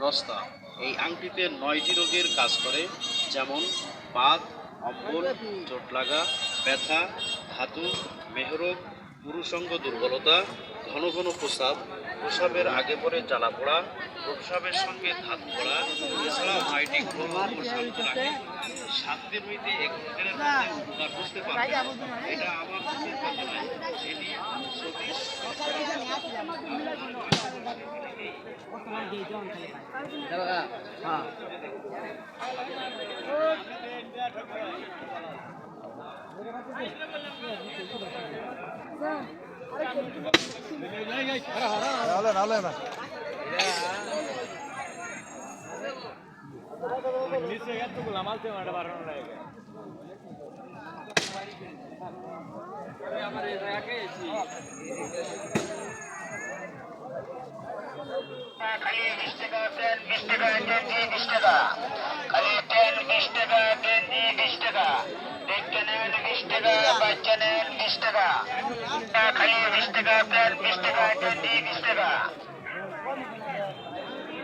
দস্তা। এই আংটিতে ৯টি রোগের কাজ করে, যেমন বাত, অম্বল, চোট লাগা, ব্যথা, ধাতু, মেহরোগ, পুরুষাঙ্গ দুর্বলতা, ঘন ঘন প্রস্রাব, প্রস্রাবের আগে পরে জ্বালা পোড়া, প্রস্রাবের সঙ্গে ধাতু পড়া, এছাড়াও ৯টি গ্রহ ও শান্ত রাখে। ৭ দিন হইতে ১১ দিনের মধ্যে উপকার বুঝতে পারবে। এটা আমার মুখের কথা নয়, এটি সতীশ খালি 20 টাকা পেন 20 টাকা গেঞ্জি 20 টাকা খালি পেন 20 টাকা গেঞ্জি 20 টাকা দেখতে নেন 20 টাকা বাচ্চা নেন 20 টাকা খালি 20 টাকা পেন 20 টাকা গেঞ্জি 20 টাকা